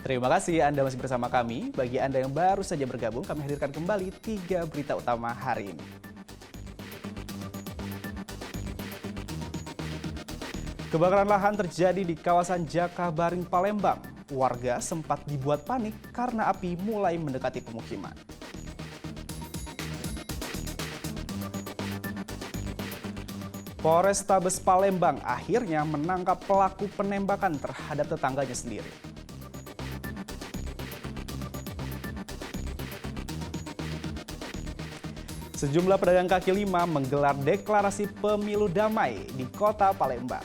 Terima kasih Anda masih bersama kami. Bagi Anda yang baru saja bergabung, kami hadirkan kembali 3 berita utama hari ini. Kebakaran lahan terjadi di kawasan Jakabaring, Palembang. Warga sempat dibuat panik karena api mulai mendekati pemukiman. Polrestabes Palembang akhirnya menangkap pelaku penembakan terhadap tetangganya sendiri. Sejumlah pedagang kaki lima menggelar deklarasi pemilu damai di kota Palembang.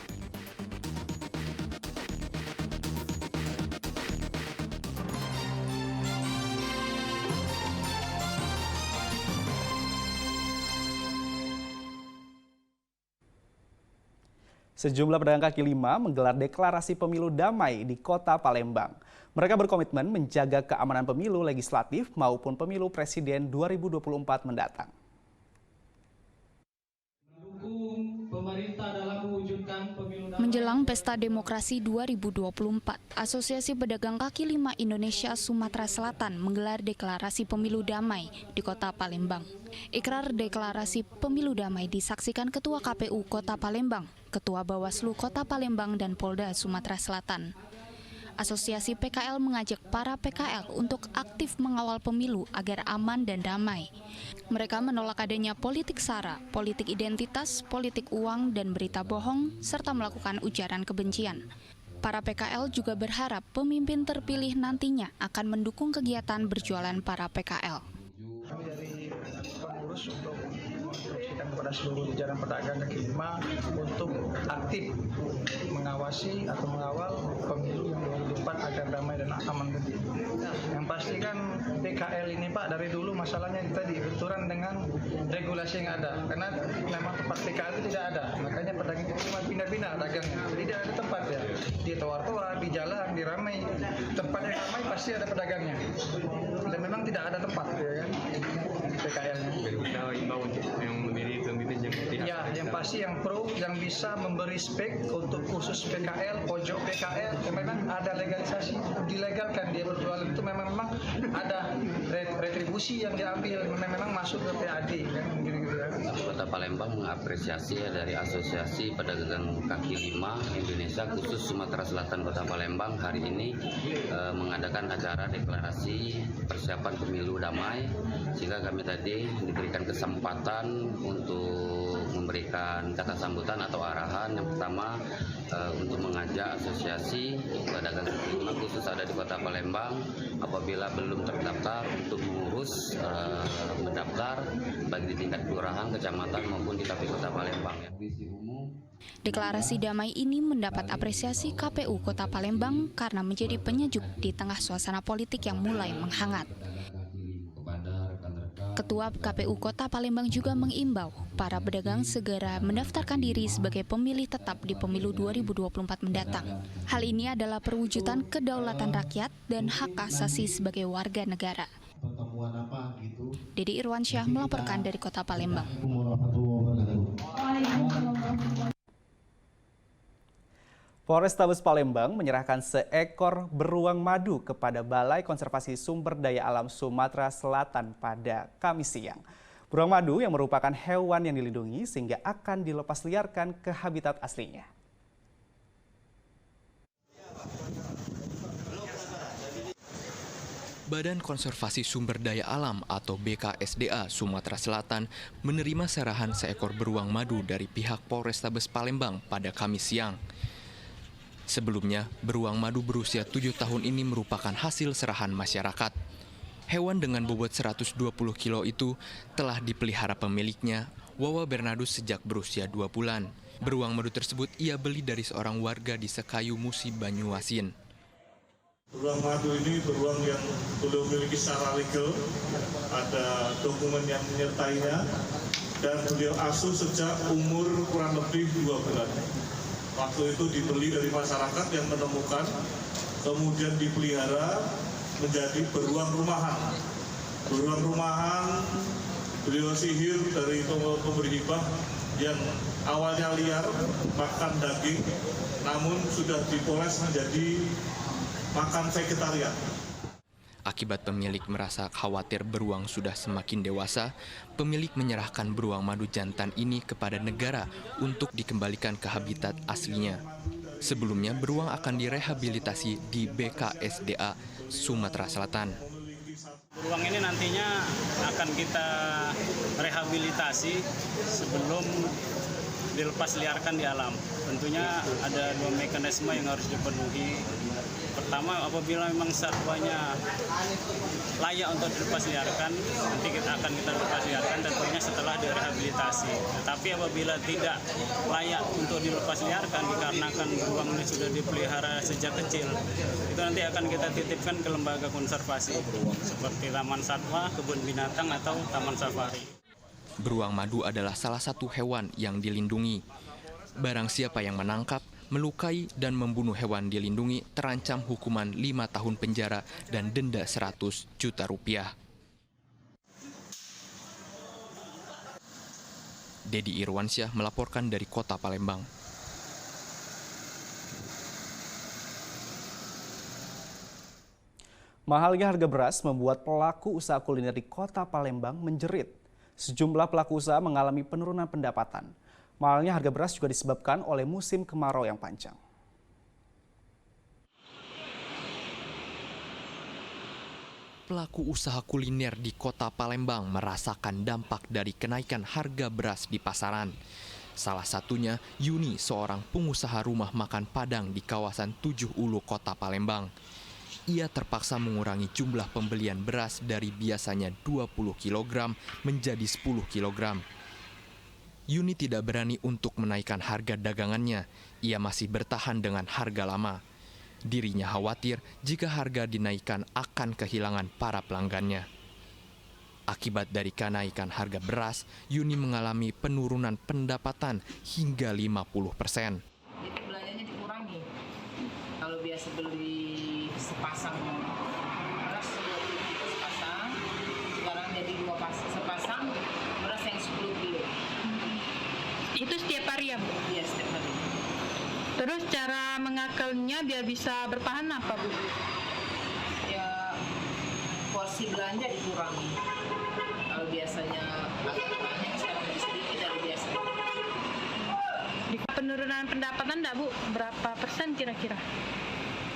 Sejumlah pedagang kaki lima menggelar deklarasi pemilu damai di kota Palembang. Mereka berkomitmen menjaga keamanan pemilu legislatif maupun pemilu presiden 2024 mendatang. Menjelang Pesta Demokrasi 2024, Asosiasi Pedagang Kaki Lima Indonesia Sumatera Selatan menggelar deklarasi pemilu damai di kota Palembang. Ikrar deklarasi pemilu damai disaksikan Ketua KPU Kota Palembang, Ketua Bawaslu Kota Palembang, dan Polda Sumatera Selatan. Asosiasi PKL mengajak para PKL untuk aktif mengawal pemilu agar aman dan damai. Mereka menolak adanya politik sara, politik identitas, politik uang, dan berita bohong, serta melakukan ujaran kebencian. Para PKL juga berharap pemimpin terpilih nantinya akan mendukung kegiatan berjualan para PKL. Kami dari pengurus untuk menginstruksikan kepada seluruh jajaran pedagang kaki lima untuk aktif mengawasi atau mengawal pemilu yang 2024 agar damai dan aman. Yang pasti kan PKL ini Pak dari dulu masalahnya tadi benturan dengan regulasi yang ada, karena memang tempat PKL itu tidak ada, makanya pedagang itu cuma pindah-pindah dagangnya, tidak ada tempat ya, di trotoar, di jalan, di ramai, tempat yang ramai pasti ada pedagangnya, dan memang tidak ada tempat ya kan PKL-nya. Kita imbau untuk yang memilih pemimpin yang tidak. Ya, yang pasti yang pro, yang bisa memberi spek untuk khusus PKL, pojok PKL, yang memang ada legalisasi, dilegalkan dia berjualan itu memang ada retribusi yang diambil, memang masuk ke PAD kan gitu-gitu ya. Kota Palembang mengapresiasi dari Asosiasi Pedagang Kaki Lima Indonesia khusus Sumatera Selatan Kota Palembang hari ini mengadakan acara deklarasi persiapan pemilu damai, sehingga kami tadi diberikan kesempatan untuk memberikan kata sambutan atau arahan. Yang pertama untuk mengajak asosiasi pedagang kaki lima khusus ada di Kota Palembang apabila belum terdaftar untuk mengurus mendaftar baik di tingkat kelurahan, kecamatan maupun di KPU Kota Palembang. Deklarasi damai ini mendapat apresiasi KPU Kota Palembang karena menjadi penyejuk di tengah suasana politik yang mulai menghangat. Ketua KPU Kota Palembang juga mengimbau para pedagang segera mendaftarkan diri sebagai pemilih tetap di pemilu 2024 mendatang. Hal ini adalah perwujudan kedaulatan rakyat dan hak asasi sebagai warga negara. Dedi Irwansyah melaporkan dari Kota Palembang. Polrestabes Palembang menyerahkan seekor beruang madu kepada Balai Konservasi Sumber Daya Alam Sumatera Selatan pada Kamis siang. Beruang madu yang merupakan hewan yang dilindungi sehingga akan dilepas liarkan ke habitat aslinya. Badan Konservasi Sumber Daya Alam atau BKSDA Sumatera Selatan menerima serahan seekor beruang madu dari pihak Polrestabes Palembang pada Kamis siang. Sebelumnya, beruang madu berusia 7 tahun ini merupakan hasil serahan masyarakat. Hewan dengan bobot 120 kilo itu telah dipelihara pemiliknya, Wawa Bernardus, sejak berusia 2 bulan. Beruang madu tersebut ia beli dari seorang warga di Sekayu Musi, Banyuasin. Beruang madu ini beruang yang belum memiliki secara legal, ada dokumen yang menyertainya, dan beliau asuh sejak umur kurang lebih 2 bulan. Waktu itu dibeli dari masyarakat yang menemukan, kemudian dipelihara menjadi beruang rumahan. Beruang rumahan beliau sihir dari pemberi hibah yang awalnya liar, makan daging, namun sudah dipoles menjadi makan vegetarian. Akibat pemilik merasa khawatir beruang sudah semakin dewasa, pemilik menyerahkan beruang madu jantan ini kepada negara untuk dikembalikan ke habitat aslinya. Sebelumnya, beruang akan direhabilitasi di BKSDA Sumatera Selatan. Beruang ini nantinya akan kita rehabilitasi sebelum dilepas liarkan di alam. Tentunya ada 2 mekanisme yang harus dipenuhi. Pertama, apabila memang satwanya layak untuk dilepas liarkan, nanti kita lepas liarkan tentunya setelah direhabilitasi. Tetapi apabila tidak layak untuk dilepas liarkan dikarenakan beruang ini sudah dipelihara sejak kecil, itu nanti akan kita titipkan ke lembaga konservasi seperti Taman Satwa, Kebun Binatang atau Taman Safari. Beruang madu adalah salah satu hewan yang dilindungi. Barang siapa yang menangkap, melukai, dan membunuh hewan dilindungi terancam hukuman 5 tahun penjara dan denda 100 juta rupiah. Dedi Irwansyah melaporkan dari Kota Palembang. Mahalnya harga beras membuat pelaku usaha kuliner di Kota Palembang menjerit. Sejumlah pelaku usaha mengalami penurunan pendapatan. Mahalnya harga beras juga disebabkan oleh musim kemarau yang panjang. Pelaku usaha kuliner di Kota Palembang merasakan dampak dari kenaikan harga beras di pasaran. Salah satunya Yuni, seorang pengusaha rumah makan Padang di kawasan 7 Ulu Kota Palembang. Ia terpaksa mengurangi jumlah pembelian beras dari biasanya 20 kg menjadi 10 kg. Yuni tidak berani untuk menaikkan harga dagangannya. Ia masih bertahan dengan harga lama. Dirinya khawatir jika harga dinaikkan akan kehilangan para pelanggannya. Akibat dari kenaikan harga beras, Yuni mengalami penurunan pendapatan hingga 50%. Jadi belanjanya dikurangi. Kalau biasa beli sepasang beras 20 kilo sepasang, sekarang jadi 2 sepasang beras yang 10 kilo. Itu setiap hari ya, Bu? Iya, setiap hari. Terus cara mengakalnya biar bisa bertahan apa, Bu? Ya, porsi belanja dikurangi. Kalau biasanya agak banyak, sekarang lebih sedikit dari biasanya. Penurunan pendapatan enggak, Bu? Berapa persen kira-kira?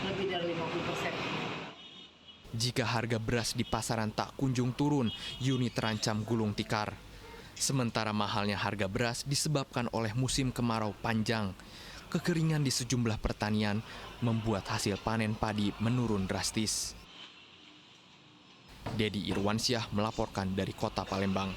Lebih dari 50%. Jika harga beras di pasaran tak kunjung turun, Yuni terancam gulung tikar. Sementara mahalnya harga beras disebabkan oleh musim kemarau panjang. Kekeringan di sejumlah pertanian membuat hasil panen padi menurun drastis. Dedi Irwansyah melaporkan dari Kota Palembang.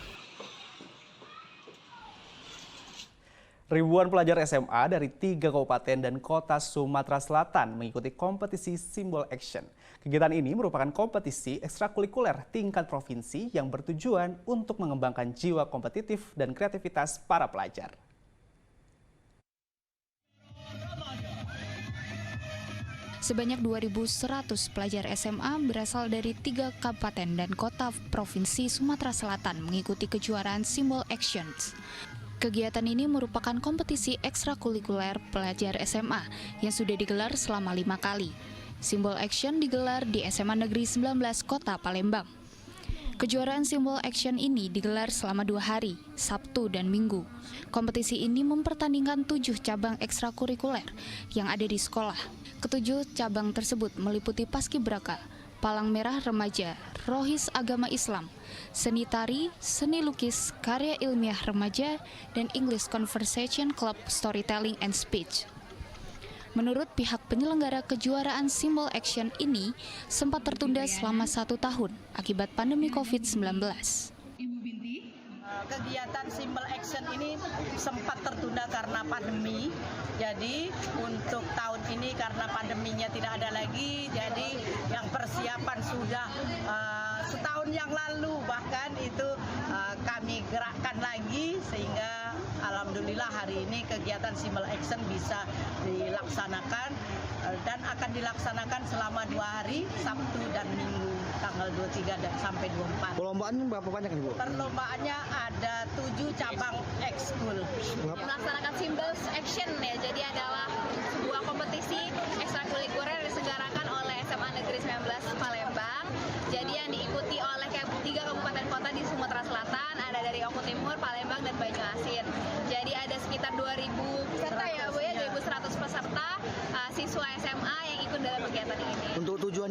Ribuan pelajar SMA dari 3 kabupaten dan kota Sumatera Selatan mengikuti kompetisi Simbol Action. Kegiatan ini merupakan kompetisi ekstrakurikuler tingkat provinsi yang bertujuan untuk mengembangkan jiwa kompetitif dan kreativitas para pelajar. Sebanyak 2.100 pelajar SMA berasal dari 3 kabupaten dan kota provinsi Sumatera Selatan mengikuti kejuaraan Simbol Actions. Kegiatan ini merupakan kompetisi ekstrakurikuler pelajar SMA yang sudah digelar selama 5 kali. Simbol Action digelar di SMA Negeri 19 Kota Palembang. Kejuaraan Simbol Action ini digelar selama 2 hari, Sabtu dan Minggu. Kompetisi ini mempertandingkan 7 cabang ekstrakurikuler yang ada di sekolah. Ketujuh cabang tersebut meliputi Paskibraka, Palang Merah Remaja, Rohis Agama Islam, Seni Tari, Seni Lukis, Karya Ilmiah Remaja, dan English Conversation Club Storytelling and Speech. Menurut pihak penyelenggara kejuaraan Simbol Action ini sempat tertunda selama 1 tahun akibat pandemi COVID-19. Kegiatan Simbol Action ini sempat tertunda karena pandemi. Jadi untuk tahun ini karena pandeminya tidak ada lagi, jadi yang persiapan sudah setahun yang lalu bahkan itu kami gerakkan lagi sehingga alhamdulillah hari ini kegiatan Simbol Action bisa dilaksanakan dan akan dilaksanakan selama 2 hari, Sabtu dan Minggu, tanggal 23 dan sampai 24. Perlombaannya berapa banyak nih, Bu? Perlombaannya ada 7 cabang ekskul. Melaksanakan Simbol Action ya, jadi adalah sebuah kompetisi ekstrakurikuler yang diselenggarakan oleh SMA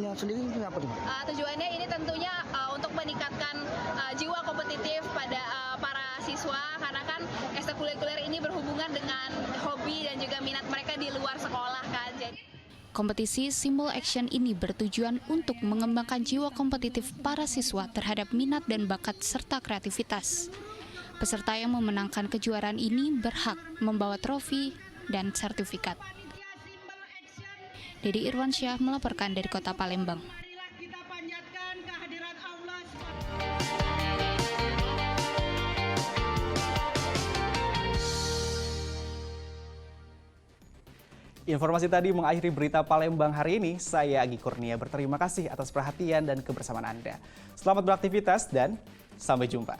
tujuannya sendiri ini apa tuh? Tujuannya ini tentunya untuk meningkatkan jiwa kompetitif pada para siswa, karena kan ekstrakurikuler ini berhubungan dengan hobi dan juga minat mereka di luar sekolah kan. Kompetisi Symbol Action ini bertujuan untuk mengembangkan jiwa kompetitif para siswa terhadap minat dan bakat serta kreativitas. Peserta yang memenangkan kejuaraan ini berhak membawa trofi dan sertifikat. Dedi Irwansyah melaporkan dari Kota Palembang. Informasi tadi mengakhiri berita Palembang hari ini. Saya Agi Kurnia berterima kasih atas perhatian dan kebersamaan Anda. Selamat beraktivitas dan sampai jumpa.